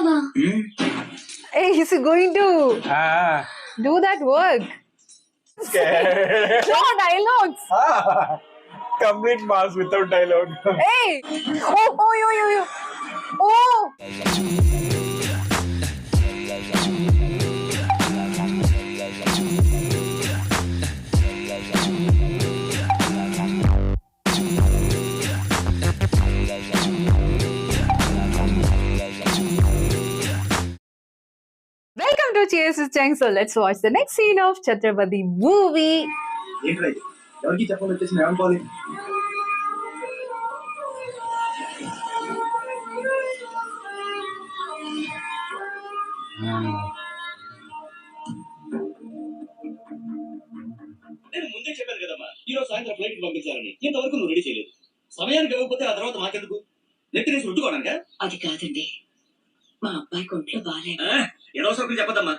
చేస్తావా? Hey, he's going to do that work. No dialogues. Complete mass without dialogue. Hey! Oh, yo. Oh! Welcome to Cheers with Chang. So let's watch the next scene of Chhatrapati movie. ఎవరికి చెప్పాలి వచ్చేసి నేను అనుకోవాలి. నేను ముందే చెప్పాను కదమ్మా ఈరోజు సాయంత్రం ఫ్లైట్ పంపించాలని. ఇంతవరకు నువ్వు రెడీ చేయలేదు. సమయానికి ఇవ్వకపోతే ఆ తర్వాత మాకెందుకు? నెత్తినేసి రుద్దుకోవడానికా? అది కాదండి, మా అబ్బాయికి ఒంట్లో బాగాలేదు. ఏదో సరుకులు చెప్పద్దమ్మా.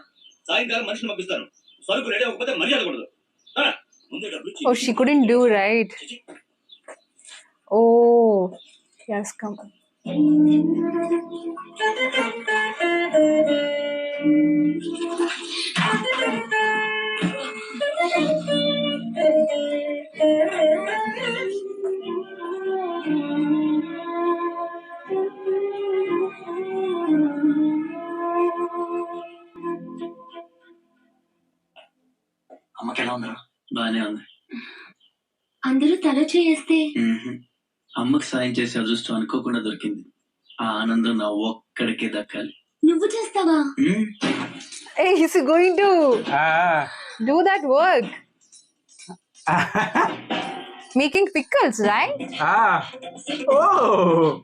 సాయంకాలం మనిషిని పంపిస్తాను. సరుకు రెడీ అవ్వకపోతే మర్యాద కూడదు. ముందే డబ్బులు ఇచ్చి- Oh, she couldn't do right. Oh, yes, come on. అమ్మకి ఎలా ఉందా? బానే ఉంది. అందరూ తల చేస్తే అమ్మకి సాయం చేసే అదృష్టం అనుకోకుండా దొరికింది. ఆ ఆనందం నా ఒక్కడికే దక్కాలి. నువ్వు చేస్తావా? Hey, he's going to do that work. Making pickles, right? Oh.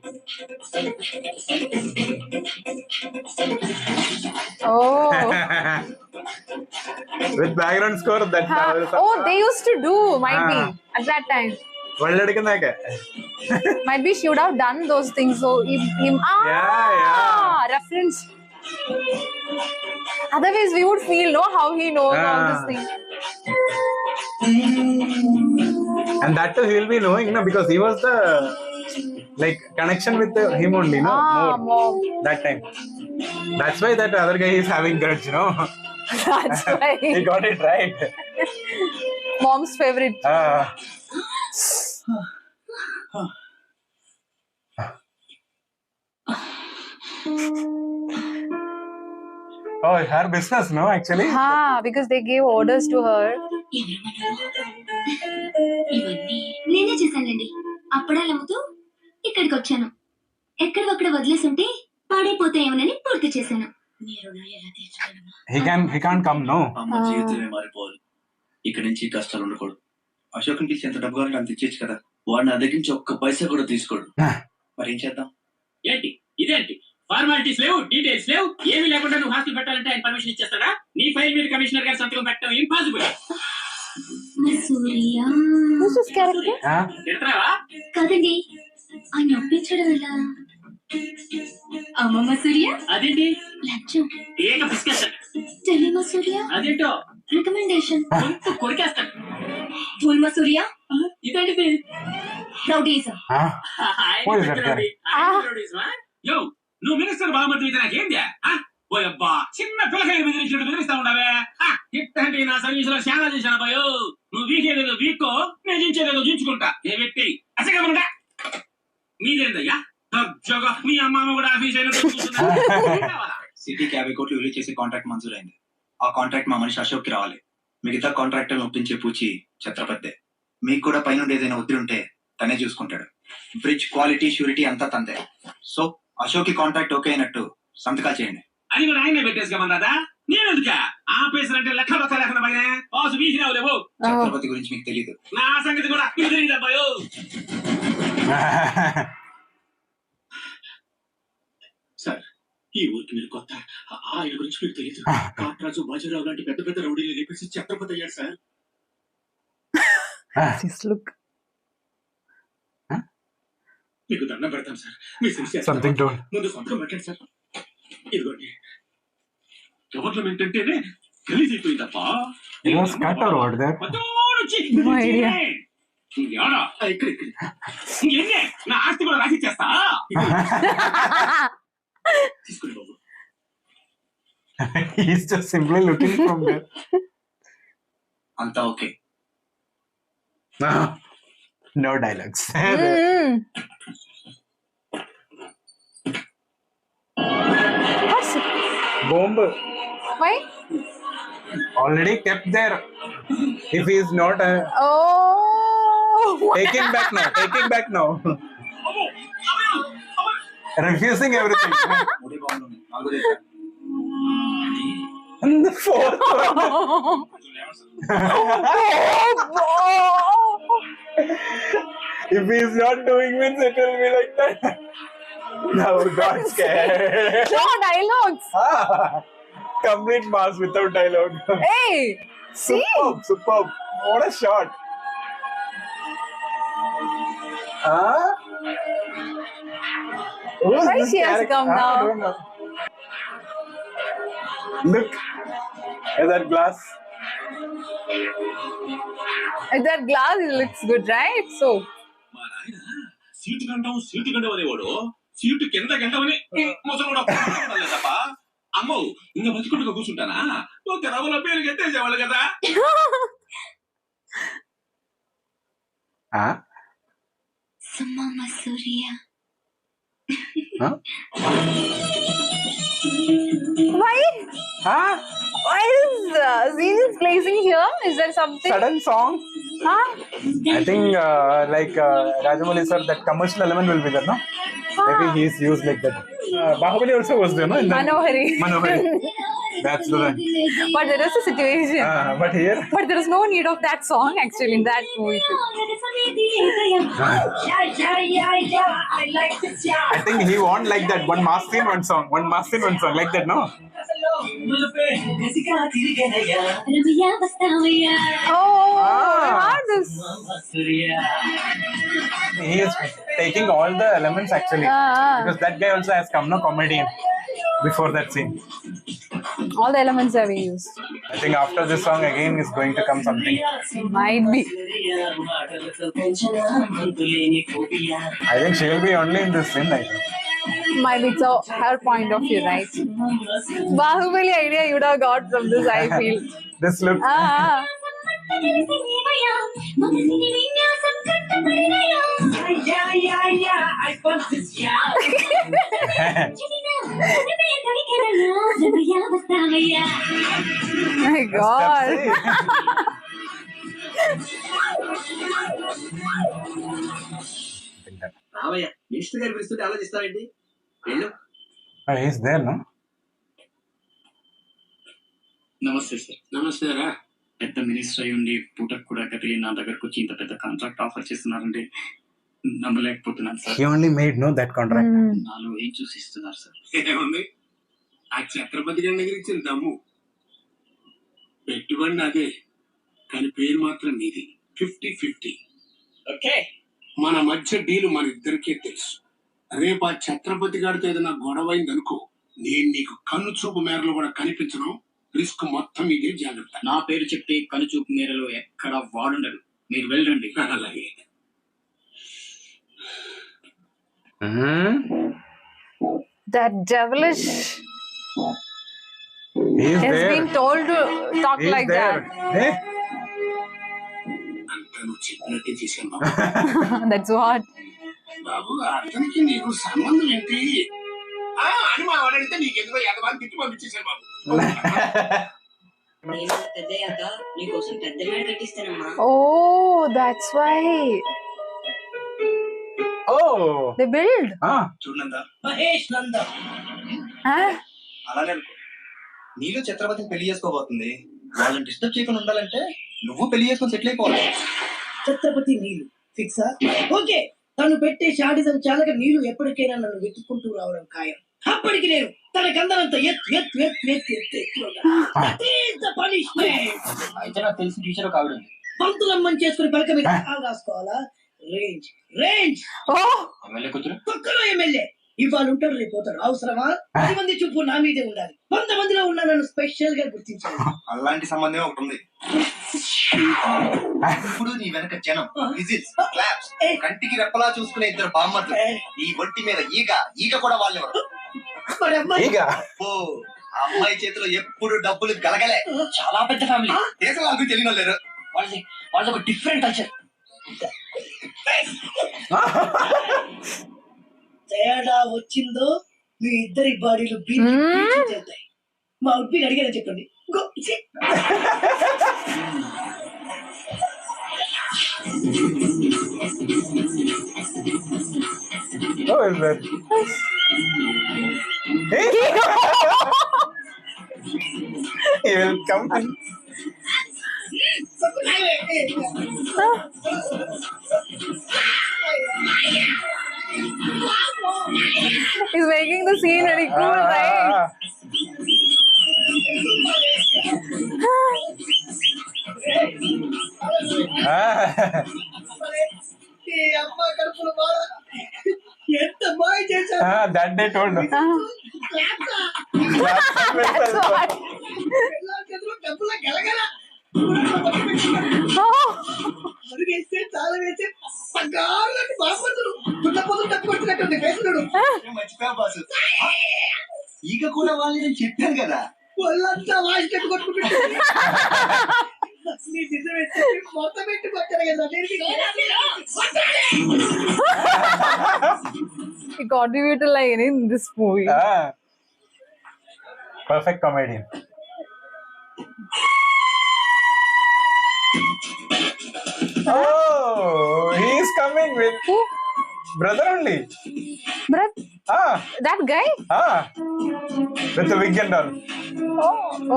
Oh. With background score that. Oh, they used to do, might be, at that time. Valladikandake. Might be she would have done those things. So, Yeah. reference. Otherwise, we would feel, no, how he knows all these things. And that too he'll be knowing, no, because he was the like connection with him only, no, more that time. That's why that other guy is having grudge, no. That's He right. got it right. Mom's favorite. Oh, her business, no, actually. Because they gave orders to her. ఇవన్నీ నేనే చేశానండి. అప్పడాలు అమ్ముతూ ఇక్కడికి వచ్చాను. ఎక్కడొక్కడ వదిలేసుంటే పాడైపోతాయేమోనని పూర్తి చేశాను. మీరు నా ఎలా తీర్చుకోనమ్మా? He can't come, no. అమ్మ జీవితమే మారిపోవాలి. ఇక్కడి నుంచి కష్టాలు ఉండకూడదు. అశోక్ని పిలిచి ఎంత డబ్బు కావాలంటే అంత ఇచ్చేచ్చు కదా. వాడు నా దగ్గర నుంచి ఒక్క పైసా కూడా తీసుకోడు. మరి ఏం చేద్దాం? ఏంటి ఇదేంటి? ఫార్మాలిటీస్ లేవు, డీటెయిల్స్ లేవు, ఏమీ లేకుండా నువ్వు హాస్టల్ పెట్టాలంటే ఆయన పర్మిషన్ ఇచ్చేస్తాడా? నీ ఫైల్ మీద కమిషనర్ గారు సంతకం పెట్టడం impossible. Surya Who's this character? తిడతావా? కాదండి, ఆయన ఒప్పించడం ఎలా? అమ్మమ్మ సూర్య అదేంటి? లంచం. ఏక బిస్కెట్. తెలియమ్మ సూర్య అదేంటో రికమెండేషన్. గొంతు కొరికేస్తాడు. ధూల్మ సూర్య ఇదేంటిది? Rowdyism. What is that guy? యో, నువ్వు మినిస్టర్ బాగుమతి నాకేంటి? పోయబ్బా, చిన్న పిల్లకాయలు బెదిరించినట్టు బెదిరిస్తా ఉండవే. ఇట్టండి నా సర్వీస్ లో చాలా చేశాను భయో. నువ్వు వీకేదేదో వీక్కో, నేను జించేదేదో జించుకుంటా. ఏ వ్యక్తి అసగమనుడా మీదేందయ్యా? దర్జాగా మీ అమ్మ కూడా ఆఫీస్ సిటీకి 50 కోట్లు విలువ చేసే కాంట్రాక్ట్ మంజూరైంది. ఆ కాంట్రాక్ట్ మా మనిషి అశోక్ కి రావాలి. మిగతా కాంట్రాక్టర్ ఒప్పించే పూచి ఛత్రపతి. మీకు కూడా పైన ఏదైనా ఒత్తిడి ఉంటే తనే చూసుకుంటాడు. బ్రిడ్జ్ క్వాలిటీ షూరిటీ అంతా తందే. సో అశోక్ కి కాంట్రాక్ట్ ఓకే అయినట్టు సంతకాలు చేయండి. అది కూడా ఆయన పెట్టేసుకోమన్నారా? నేను ఎందుకా? ఆఫీసర్ అంటే లెక్క లెక్క లేకుండా పైన బాసు వీసినావు లేవు. ఛత్రపతి గురించి మీకు తెలీదు. నా సంగతి కూడా మీకు తెలియదు అబ్బాయో. సార్, ఈ ఊరికి మీరు కొత్త. ఆయన గురించి మీకు తెలియదు. కాట్రాజు బాజీరావు లాంటి పెద్ద పెద్ద రౌడీలు లేపేసి ఛత్రపతి అయ్యాడు సార్. This look. మీకు దండం పెడతాను sir. Me sincere Something to. ముందు సంతకం పెట్టండి సార్. ఇదిగోండి. గవర్నమెంట్ అంటేనే గలీజ్ అయిపోయింది తప్ప. It was cut or what there? No idea. ఇక్కడ ఇంకెన్నే నా ఆస్తి కూడా రాసిచ్చేస్తా. తీసుకుని బాబు, He's just simply looking from there. అంతా okay. No dialogues. Mm. What's Bomb why? already kept there. If he is not, Oh. take him back now. Take him back now. Refusing everything. మూడే బాగుంది. నాలుగో చేస్తా. And the fourth one. If he is not doing means it will be like that. Now got scared. No dialogues. Complete mass without dialogue. Hey. See. Superb, superb. What a shot. Who's Why this she has character? come I now? don't know. Look at that glass. If that glass it looks good, right? So. మా నాయన seat గంటం అనేవాడు seat కింద గంటమని ముసలు తప్ప అమ్మో ఇంకా బతికుంటుగా కూర్చుంటానా ఒక రవ్వల పేరు కట్టేసేవాళ్ళు కదా. Mama Surya. Why? Why is scene is placing here? Is there something? Sudden song. Huh? I think Rajamouli sir, that commercial element will be there, no? Maybe he's used like that. Bahubali also was there, no? In that- Manohari. Manohari. That's the one. But there is a situation. But here, But there is no need of that song actually in that movie. Too. I think he want like that. One mass scene, one song. One mass scene, one song. Like that, no? Ramiya Vastavaya. Oh, I Ah. heard this. He is taking all the elements actually. Because that guy also has come, no? Comedian. Before that scene. All the elements have been used. I think after this song again is going to come something. Might be. I think she will be only in this scene, I think. Might be so her point of view, right? Bahubali idea you would have got from this, I feel. This look. Ah. My God. Ramayya minister గారు పిలుస్తుంటే ఆలోచిస్తారండి. వెళ్ళు. He's there, no? నమస్తే sir. నమస్తే రా. పెద్ద minister అయి ఉండి పూటకు కూడా గతి నా దగ్గరకు వచ్చి ఇంత పెద్ద కాంట్రాక్ట్ ఆఫర్ చేస్తున్నారంటే నమ్మలేకపోతున్నాను sir. He only made no that contract. నాలో ఏం చూసి ఇస్తున్నారు సార్? ఏముంది ఆ ఛత్రపతి గారి దగ్గర ఇచ్చిన దమ్ము. పెట్టుబడి అదే కానీ పేరు మాత్రం నీది. 50-50. ఓకే మన మధ్య డీలు మన ఇద్దరికే తెలుసు. రేపు ఆ ఛత్రపతి గారితో ఏదైనా గొడవ అయిందనుకో నేను నీకు కన్ను చూపు మేరలో కూడా కనిపించను. రిస్క్ మొత్తం ఇదే జాగ్రత్త. నా పేరు చెప్పి కనుచూపు మేరలో ఎక్కడ వాడుండడు. మీరు వెళ్ళండి. అలాగే That devilish He's has there. been told to talk He's like there. Hey? అంతా నువ్వు చెప్పినట్టే చేశాను బాబు. that. That's what. బాబు అతనికి నీకు సంబంధం ఏంటి అని మా వాడంటే నీకెందుకో ఎదవాన్ని తిట్టి పంపించేశాను బాబు. నేను పెద్దయ్యాక నీకోసం పెద్ద మేడ కట్టిస్తానమ్మా. Oh, that's why Oh. they build. చూడనందా Mahesh Nanda Huh? అలానే అనుకో. నీలో ఛత్రపతిని పెళ్లి చేసుకోబోతుంది. వాళ్ళని డిస్టర్బ్ చేయకుండా ఉండాలంటే నువ్వు పెళ్లి చేసుకొని సెటిల్ అయిపోవాలి. ఛత్రపతి నీళ్ళు ఫిక్సా? ఓకే, తను పెట్టే షాడిజం చాలక నీళ్ళు ఎప్పటికైనా నన్ను వెతుక్కుంటూ రావడం ఖాయం. అప్పటికి నేను తన గంధనంతా అయితే నాకు తెలిసిన టీచర్ ఒక ఆవిడ ఉంది. పంతులమ్మని చేసుకుని పలక మీద కాలు రాసుకోవాలా? రేంజ్ రేంజ్ Oh, ఎమ్మెల్యే కూతురు. పక్కలో ఎమ్మెల్యే ఇవాళ ఉంటాడు రేపు పోతాడు. అవసరమా? 10 మంది చూపు నా మీదే ఉండాలి. 100 మందిలో ఉన్న నన్ను స్పెషల్ గా గుర్తించాలి. అలాంటి సంబంధమే ఒకటి ఉంది. ఇప్పుడు నీ వెనక జనం, విజిల్స్, క్లాప్స్, కంటికి రెప్పలా చూసుకునే ఇద్దరు బామ్మర్లు. ఈ ఒంటి మీద ఈగ కూడా వాళ్ళెవరు? మరి అమ్మాయి ఈగ. ఓ ఆ అమ్మాయి చేతిలో ఎప్పుడు డబ్బులు గలగలే. చాలా పెద్ద ఫ్యామిలీ. దేశం వాళ్ళకి తెలియని వాళ్ళు లేరు. వాళ్ళది ఒక డిఫరెంట్ కల్చర్. తేడా వచ్చిందో మీ ఇద్దరి బాడీలు చేస్తాయి. మా ఉప్పిని అడిగారని చెప్పండి. గో, ఛీ. Oh, is that? Hey! He will come in. He's making the scene very cool, right? ఈ అమ్మ కడుపులో బాధ. ఎంత బాగా చేశారు. That day told. డబ్బుల గలగల మరి వేస్తే చాలా వేస్తే పగ్గాలని బాగుపడుతుడు. దున్నపోతులు డబ్బు కొట్టినట్టు వేస్తున్నాడు. మర్చిపోయా బాసు. ఈగ కూడా వాళ్ళు నేను చెప్పాను కదా. వాళ్ళంతా వాయిస్ కట్టు కొట్టుకుంటారు. మొత్తం పెట్టి కొట్టారు కదా. He contributed like in this movie. Perfect comedian. Oh, he is coming with Who? brother only. Brad? That guy? With the wig and all.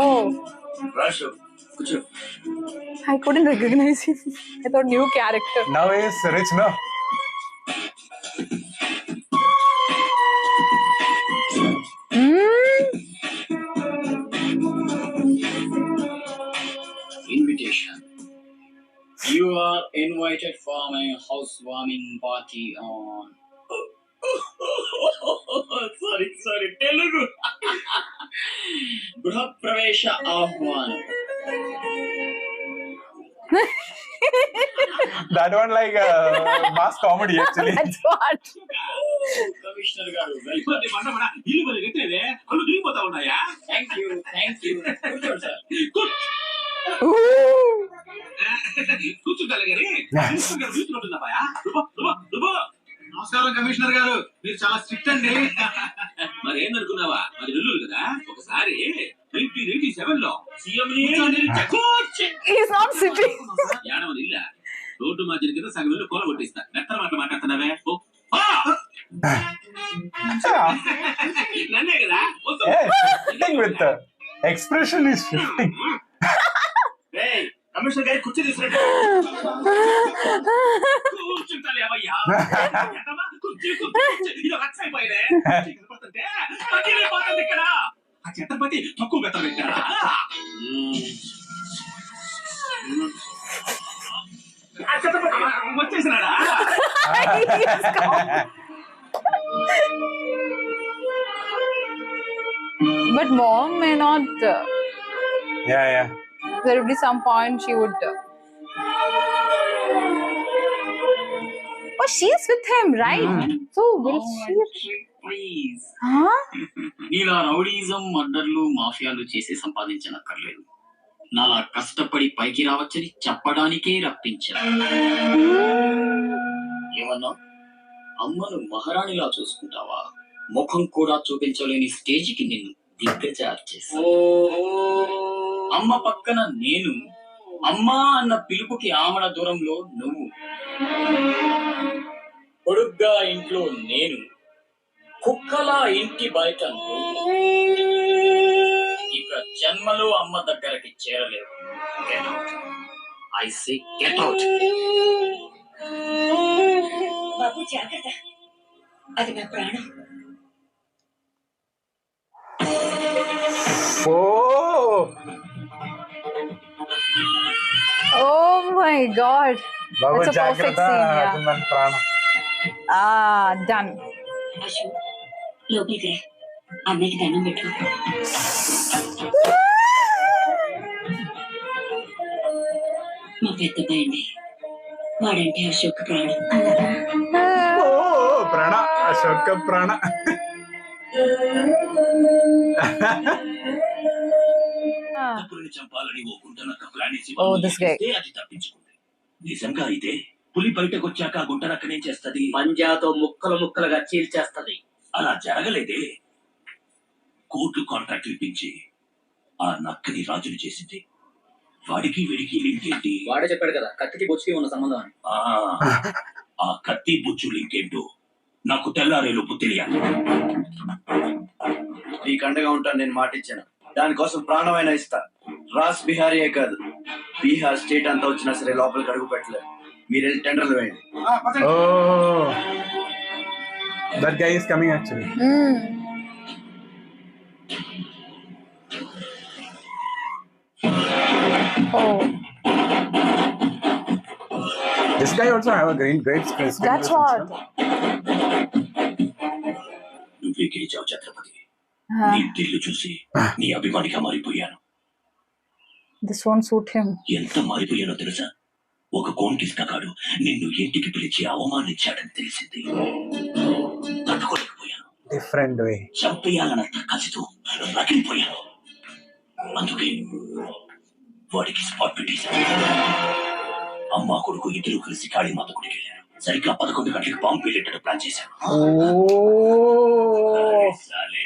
Oh. రాషు కూర్చో. I couldn't recognize him. I thought new character. Now he is rich, no? Invitation. You are invited for my housewarming party on. Sorry, Telugu. Gruhapravesha Ahwan. That one like mass comedy actually. That's what. Commissioner garu, మరి పండమడా ఇల్లు మరి ఎత్రేదే కళ్ళు తిరిగిపోతా ఉన్నాయా? thank you. Good sir. Ooh. కూర్చుంటాలి గారి కూర్చుంటుందా? నమస్కారం commissioner గారు. మీరు చాలా స్ట్రిక్ట్ అండి. మరి ఏందనుకున్నావా? మరి నెల్లూరు కదా. ఒకసారి 1987 లో సీఎం He's not sitting. ఏడవది ఇల్ల రోడ్డు మధ్య కింద సగం ఇల్లు కూల కొట్టిస్తా. మెత్తన మాట్లాడుతున్నావే. నన్నే కదా. Yeah, shifting with the expression is shifting. Commissioner గారి కుర్చీ తీసుకురండి. కూర్చుంటాలి అవయ్యా. కుర్చీ ఇది రచ్చైపోయినే. పోతుంటే పోతుంది ఇక్కడ. ఆ ఛత్రపతి తక్కువ పెడతాడు ఇక్కడ. ఆ Chhatrapati వచ్చేసినాడా? But mom may not. Yeah. There would be some point she would. Oh, she's with him, right? So will she? Please. Huh? Neela rowdyism, మర్డర్లు, మాఫియాలు చేసి సంపాదించనక్కర్లేదు. నాలా కష్టపడి పైకి రావచ్చని చెప్పడానికే రప్పించా. ఏమన్నా అమ్మను మహారాణిలా చూసుకుంటావా? ముఖం కూడా చూపించలేని స్టేజికి నిన్ను దిగ్గజార్చేసా. అమ్మ పక్కన నేను, అమ్మా అన్న పిలుపుకి ఆమడ దూరంలో నువ్వు, పొడుగ్గా ఇంట్లో నేను, కుక్కలా ఇంటి బయట నువ్వు. ఇక జన్మలో అమ్మ దగ్గరకి చేరలేవు. Get out. I say get out. బాబు జాగ్రత్త, అది నా ప్రాణం. Oh my God. Babu That's a perfect Jagrata, scene, yeah. అది మన ప్రాణం. Done. అశు లోపలికి రా, అన్నయ్యకి దండం పెట్టు. మా పెద్ద అబ్బాయండి, వాడంటే అశోక్ ప్రాణం. ప్రాణ అశోక ప్రాణ. పులిని చంపాలని ఓ గుంటనక్క ప్లాన్ వేసి Oh, this guy. అది తప్పించుకుంది. నిజంగా అయితే పులి బయటకు వచ్చాక ఆ గుంటనక్కనేం చేస్తది? పంజాతో ముక్కలు ముక్కలుగా చీల్చేస్తది. అలా జరగలేదే. కోర్టు కాంట్రాక్ట్ ఇప్పించి ఆ నక్కని రాజుని చేసింది. వాడికి వీడికి లింక్ ఏంటి? వాడే చెప్పాడు కదా కత్తికి బొచ్చుకి ఉన్న సంబంధం అని. ఆ కత్తి బుచ్చు లింక్ ఏంటో నాకు తెల్లారేలోపు తెలియాలి. నీకు అండగా ఉంటాను, నేను మాట ఇచ్చాను. దానికోసం ప్రాణమైనా ఇస్తా. రాస్ బిహారీయే కాదు, బీహార్ స్టేట్ అంతా వచ్చినా సరే లోపలికి అడుగు పెట్టలేదు. మీరు వెళ్ళి టెండర్లు వేయండి. Oh, that guy is coming actually. Oh, This guy also have a great space. that's what. నువ్వే గెలిచావు ఛత్రపతి. నీ దిల్లు చూసి నీ అభిమానిగా మారిపోయాను. This won't suit him. ఎంత మారిపోయానో తెలుసా? ఒక కోన్కిస్కాడు నిన్ను ఇంటికి పిలిచి అవమానించాడని తెలిసింది. తట్టుకోలేకపోయాను. Different way. చంపేయాలన్నంత కసితో రగిలిపోయాను. అందుకే వాడికి స్పాట్ పెట్టేశాను. అమ్మ కొడుకు ఇద్దరు కలిసి కాళీమాత గుడికి వెళ్ళారు. సరిగ్గా 11 గంటలకు బాంబు పేలేటట్టు ప్లాన్ చేశాను. సాలే,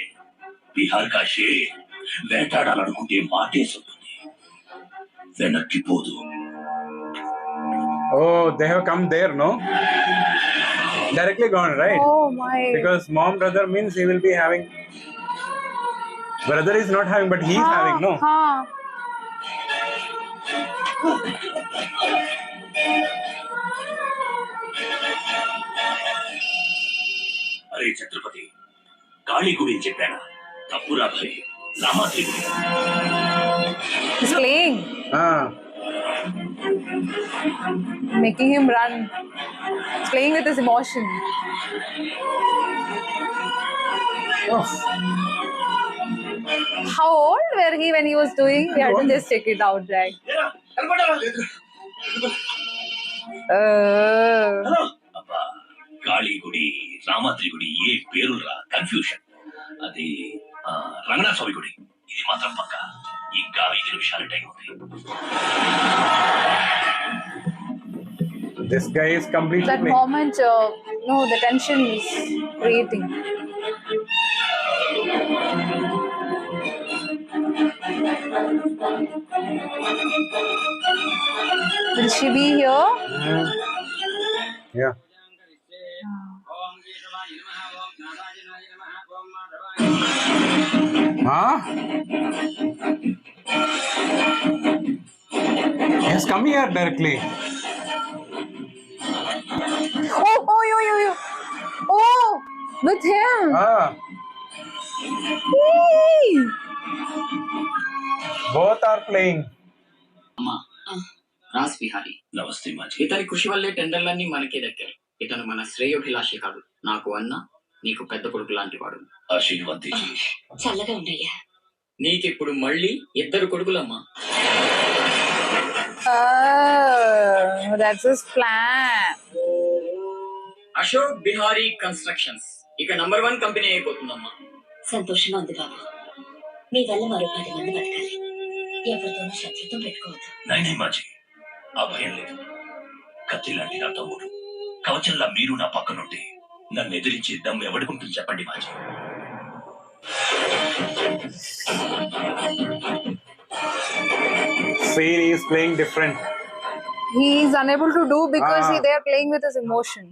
బిహార్ కా షేర్ వేటాడాలనుకుంటే మాటేసి ఉంటుంది, వెనక్కి పోదు. Oh, they have come there, no? Directly gone, right? Oh my. Because mom brother means he will be having. Brother is not having, but he is having, no? అరే ఛత్రపతి, కాళీ గుడి అని చెప్పానా? తప్పురా భయ్, రామాత్రి గుడి. He's playing. Making him run. He's playing with his emotion. Oh. How old were he when he was doing? We had to just check it out, right? అబ్బా, కాళీ గుడి, రామాత్రి గుడి ఏ పేరురా, కన్ఫ్యూషన్. అది రంగనాథ స్వామి గుడి. ఇది మాత్రం పక్క. ఇంకా 5 నిమిషాలు టైం ఉంది. This guy is completely. That moment, no, the tension is creating. Will she be here? Yeah. Huh? Yes, come here directly. Oh, with him. Hey. Both are playing. అమ్మా, రాస్ బిహారీ. నమస్తే మాజీ. ఇతని కృషి వల్లే టెండర్లన్నీ మనకే దక్కాయి. ఇతను మన శ్రేయోభిలాషి కాదు, నాకు అన్న నీకు పెద్ద కొడుకు లాంటి వాడు. ఆశీర్వాద్ చల్లగా ఉండయ్యా. నీకిప్పుడు మళ్ళీ 2 కొడుకులమ్మా. Oh, that's his plan. Ashok Bihari constructions ఇక నంబర్ 1 కంపెనీ అయిపోతుందమ్మా. సంతోషంగా ఉంది బాబు. మీ వల్ల మరో 10 మంది బతకాలి. ఎవరితోనూ శత్రుత్వం పెట్టుకోవద్దు. నైనే మాజీ, ఆ భయం లేదు. కత్తి లాంటి నా తమ్ముడు, కవచంలా మీరు నా పక్కనుంటే నన్ను ఎదిరించే దమ్ము ఎవడుకుంటుంది చెప్పండి మాజీ. Scene is playing different. He is unable to do because they are playing with his emotion.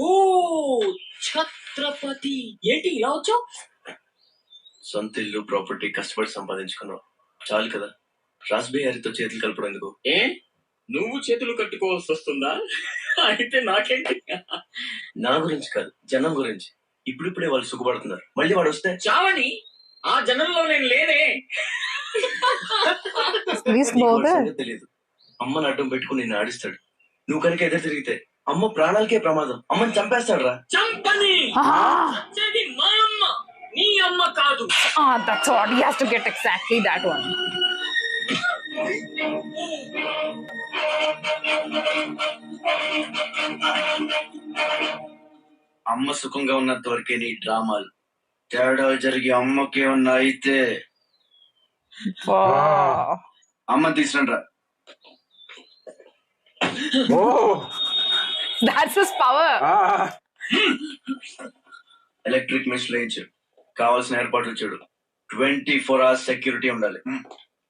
ఓ ఛత్రపతి, ఏంటి ఇలా వచ్చావు? సొంత ఇల్లు, ప్రాపర్టీ కష్టపడి సంపాదించుకున్నావు, చాలు కదా. రాస్ బిహారీతో చేతులు కలపడం ఎందుకు? ఏ, నువ్వు చేతులు కట్టుకోవాల్సి వస్తుందా? అయితే నాకేంటి? నా గురించి కాదు, జనం గురించి. ఇప్పుడిప్పుడే వాళ్ళు సుఖపడుతున్నారు, మళ్ళీ వాడు వస్తే చావని ఆ జనంలో నేను లేనే. తెలియదు. అమ్మని అడ్డం పెట్టుకుని నిన్ను ఆడిస్తాడు. నువ్వు కనుక ఎదురు తిరిగితే అమ్మ ప్రాణాలకే ప్రమాదం. అమ్మని చంపేస్తాడు రా. చంపని వచ్చేది మా అమ్మ, నీ అమ్మ కాదు. That's what he has to get, exactly that one. అమ్మ సుఖంగా ఉన్నంత వరకే నీ డ్రామాలు. తేడా జరిగి అమ్మకే ఉన్న అయితే Wow. అమ్మని తీసుకురండి రా. Oh. That's his power. Ah. Electric machine వేయించు, కావాల్సిన ఏర్పాట్లు చూడు. 24 hours సెక్యూరిటీ ఉండాలి.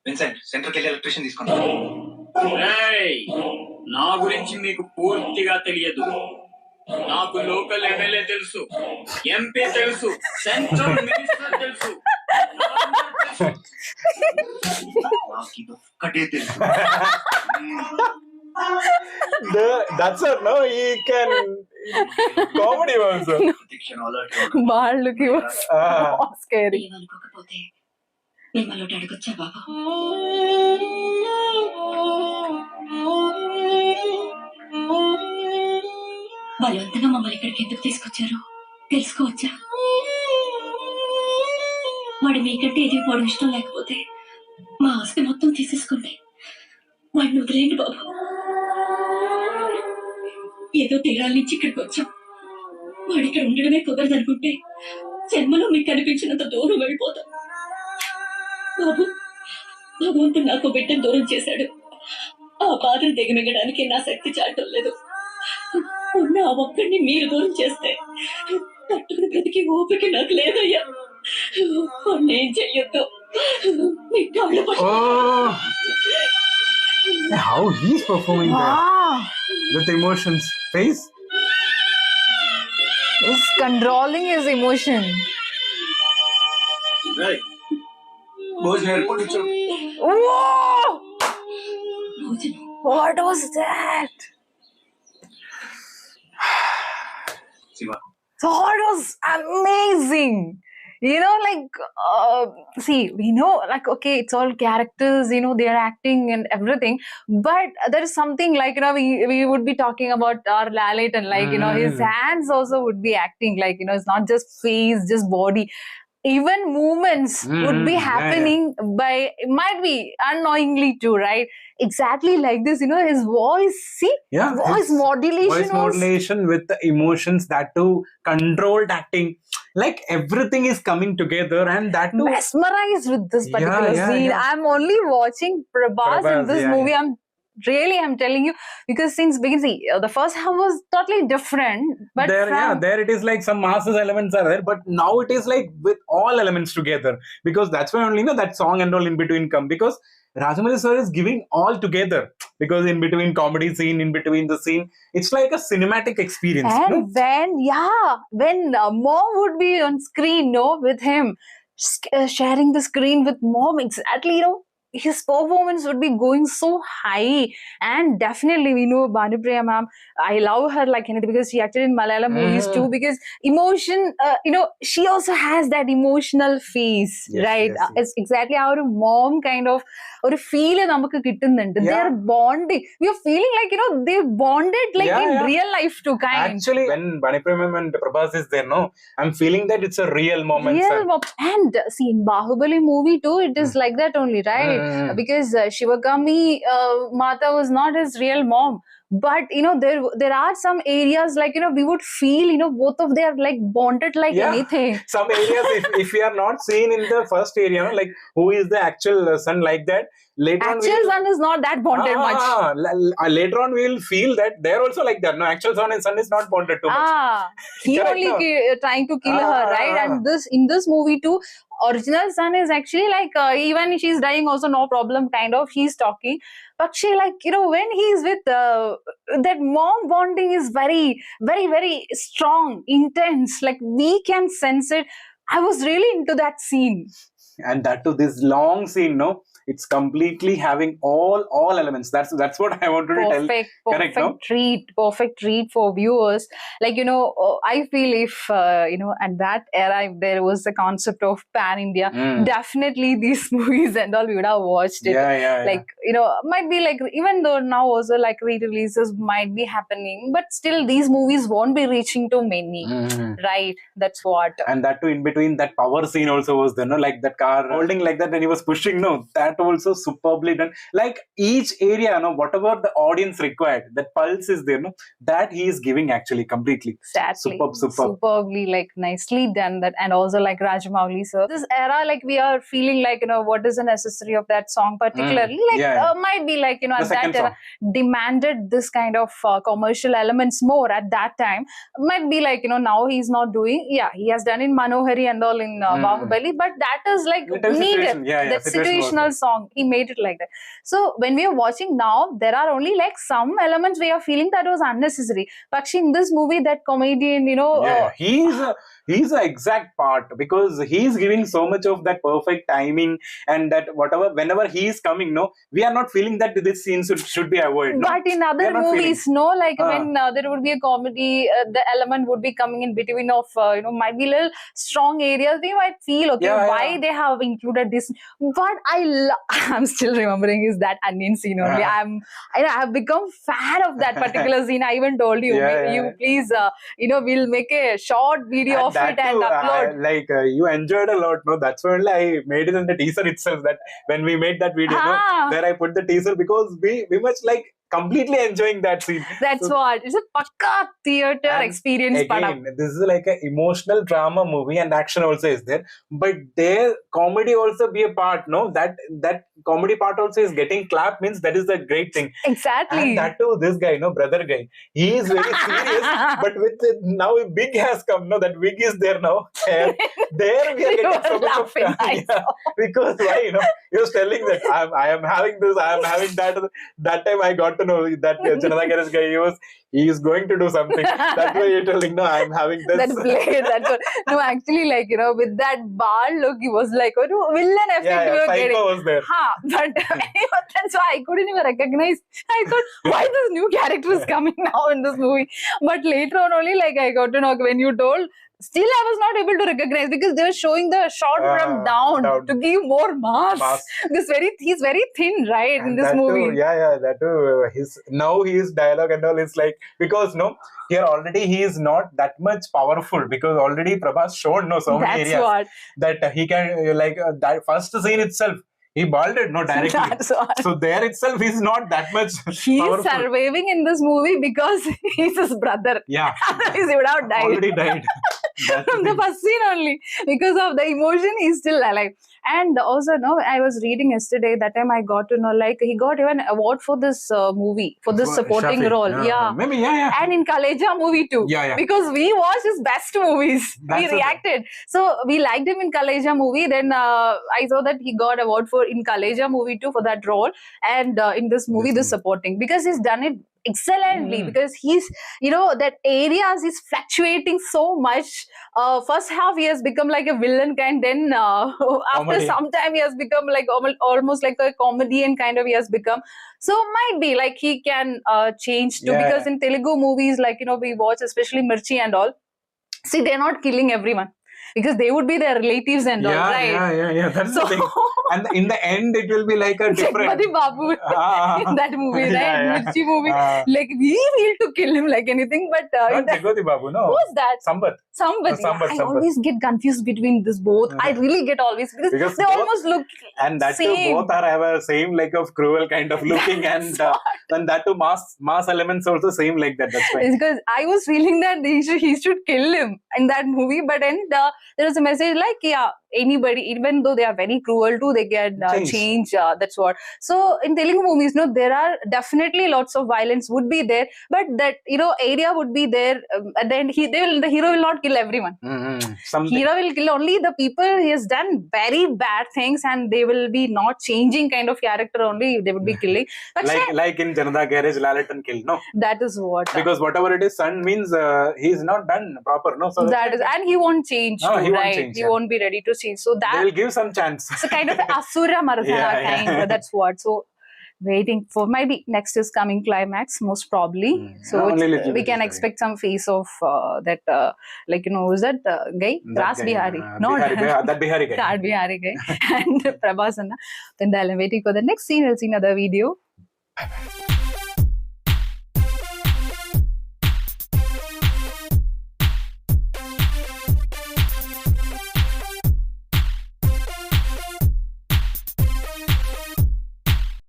విన్సెంట్ సెంటర్కి వెళ్ళి ఎలక్ట్రీషియన్ తీసుకుంటాం. ఏయ్, నా గురించి మీకు పూర్తిగా తెలియదు. నాకు లోకల్ ఎమ్మెల్యే తెలుసు, ఎంపీ తెలుసు, సెంట్రల్ మినిస్టర్ తెలుసు. నాకు ఇది ఒక్కటే తెలుసు. That's it, no? He can comedy also. ప్రతిక్షణం alert గా ఉండాలి. Look, he was so scary. ఏమనుకోకపోతే మిమ్మల్ని ఒకటి అడగొచ్చా బాబు? బలవంతంగా మమ్మల్ని ఇక్కడికి ఎందుకు తీసుకొచ్చారు తెలుసుకోవచ్చా? వాడు మీకంటే ఎదిగిపోవడం ఇష్టం లేకపోతే మా ఆస్తి మొత్తం తీసేసుకోండి. వాడిని వదిలేయండి బాబు. ఏదో తీరాల నుంచి ఇక్కడికి వచ్చాం. వాడు ఇక్కడ ఉండడమే కుదరదనుకుంటే జన్మలో మీకు కనిపించినంత దూరం వెళ్ళిపోతాం. బాబు, భగవంతుడు నాకు బిడ్డను దూరం చేశాడు. ఆ బాధను దిగమింగడానికి నా శక్తి చాటం లేదు. ఉన్న ఆ ఒక్కడిని మీరు దూరం చేస్తే తట్టుకుని బ్రతికి ఓపిక నాకు లేదయ్యా. ఏం చెయ్యొద్దు. మీ కాళ్ళు Oh. How he's performing there Wow. with emotions. Face. He's controlling his emotion. రేయ్, భోజనం ఏర్పాటు చూడు. Whoa! భోజనం What was that? Shiva, That was amazing. You know, like, see, we know, like, okay, it's all characters, you know, they are acting and everything, but there is something like, you know, we would be talking about our Lalit and like, you know, his hands also would be acting like, you know, it's not just face, just body. Even movements would be Yeah, happening by, it might be unknowingly too, right? Exactly like this, you know, his voice, see? Yeah. Voice it's modulation Voice was modulation with the emotions, that too controlled acting. Like everything is coming together, and that too. mesmerized with this particular Yeah, scene. yeah. I'm only watching Prabhas in Prabhas, this yeah, movie. I'm telling you, because since beginning, see, the first half was totally different, but There it is like some masses elements are there, but now it is like with all elements together, because that's why only, you know, that song and all in between come, because Rajamouli sir is giving all together, because in between comedy scene, in between the scene, it's like a cinematic experience. and No? when mom would be on screen, no, with him sharing the screen with mom, exactly, you know, his performance would be going so high. And definitely we know Bhanupriya ma'am, I love her like anything, because she acted in Malayalam movies too, because emotion, you know, she also has that emotional face, Yes, right? yes, yes. It's exactly our mom kind of or feel namakku kittunnundu. Yeah. They're bonding, we are feeling like, you know, they bonded like Yeah, in yeah. real life too, kind. Actually, when Baniprem and Prabhas is there, no, I'm feeling that it's a real moment. Real sir. and see, in Bahubali movie too, it is like that only, right? Because Shivagami Mata was not his real mom, but you know, there are some areas like, you know, we would feel, you know, both of they are like bonded like Yeah. anything. Some areas, if we are not seen in the first area, no, like who is the actual son, like that, later on Actual son is not that bonded much. Later on we will feel that they're also like that. No, actual son and son is not bonded too much. He Correct, only no? trying to kill her, right? And in this movie too, original son is actually like, even she's dying also no problem, kind of, he's talking, but she, like, you know, when he's with that mom, bonding is very very very strong, intense, like we can sense it. I was really into that scene. And that too, this long scene, no, it's completely having all elements. That's what I wanted to tell. Correct, no? Perfect treat for viewers. Like, you know, I feel if you know, at that era, if there was a concept of pan India, definitely these movies and all we would have watched it. Yeah. Like, you know, might be like, even though now also like re-releases might be happening, but still these movies won't be reaching to many, right? That's what. And that too, in between, that power scene also was there, no, like that car holding like that and he was pushing, no, that that also superbly done. Like each area, whatever the audience required, that pulse is there, that he is giving actually completely. Exactly. Superb. Superbly, like nicely done that. And also like Rajamouli sir. This era, like we are feeling like, what is the necessary of that song particularly? Like might be like, The at that second era demanded this kind of commercial elements more at that time. Might be like, now he's not doing, he has done in Manohari and all in Bahubali, but that is like It is needed. situation. That situation was situational song, he made it like that. So when we are watching now, there are only like some elements we are feeling that was unnecessary. But in this movie, that comedian, he's the exact part, because he's giving so much of that perfect timing, and that whatever, whenever he is coming, we are not feeling that this scene should be avoided. But in other We are not movies, like when there would be a comedy, the element would be coming in between of, might be little strong areas. We might feel, okay, why they have included this. But I'm still remembering is that onion scene only. I have become fan of that particular scene. I even told you, you please, we'll make a short video of it and upload. You enjoyed a lot, that's why only I made it in the teaser itself, that when we made that video, there I put the teaser, because we much like completely enjoying that scene. That's what it's a pakka theater experience. Again, this is like an emotional drama movie, and action also is there, but their comedy also be a part. That comedy part also is getting clap, means that is the great thing. Exactly. And that too, this guy, brother guy, he is very serious, but with now a wig has come, that wig is there now. There we are getting so much of because why, he was telling that I am having this, I am having that. That time I got to know that Janata Garage guy, he is going to do something. That's why you're telling, no, I'm having this. That play, that's what. No, actually, like, with that bar look, he was like, villain effect we were Psycho getting. was there. But that's why I couldn't even recognize. I thought, why this new character is coming now in this movie? But later on only, like, I got to know when you told, still I was not able to recognize, because they were showing the shot from down to give more mass. He's very thin, right, in this movie. That too. Now his dialogue and all is like, because here already he is not that much powerful, because already Prabhas showed so many areas that he can, like that first scene itself, he balded directly. So there itself he's not that much he's powerful. Surviving in this movie because he's his brother. Otherwise he would have died. Already died. From the first scene only, because of the emotion, he's still alive. And also, I was reading yesterday, that time I got to know, like, he got even an award for this movie, for this supporting Shafi. role. Maybe, And in Kaleja movie too. Because we watched his best movies. We reacted. So we liked him in Kaleja movie. Then I saw that he got award for in Kaleja movie too for that role. And in this movie, this supporting, because he's done it excellently, because he's, that areas is fluctuating so much. First half he has become like a villain kind, then after some time he has become like almost like a comedian kind of he has become. So might be like he can change too, because in Telugu movies, like, we watch especially Mirchi and all, see, they're not killing everyone, because they would be their relatives and all, right? That's the thing. And in the end, it will be like a different. Jagpati Babu in that movie, right? Mirchi movie. Like, we feel to kill him like anything, but not Jagpati Babu, no. Who's that? Sambat. I always get confused between this both. I really get always, because they both, almost look and that same. Too, both have a same like of cruel kind of looking, and that too mass elements also same like that. That's why. Because I was feeling that he should kill him in that movie, but then there was a message like, anybody, even though they are very cruel too, they can change. That's what. So in Telugu movies, there are definitely lots of violence would be there, but that area would be there. At the end, the hero will not kill everyone. Hero will kill only the people he has done very bad things, and they will be not changing kind of character only. They would be killing. But like in Janata Garage, Lalaton kill. No, that is what. Because whatever it is, son means he's not done proper. No, so that is, and he won't change. No, too, he won't right? change. He won't be ready to change. So that they will give some chance. So kind of Asura Mardana kind. That's what. So waiting for maybe next is coming climax, most probably. So we can expect some face of that, like, who's that guy? Ras Bihari. No, that Bihari guy. That Bihari guy. And Prabhas Anna. Then waiting for the next scene. We'll see another video.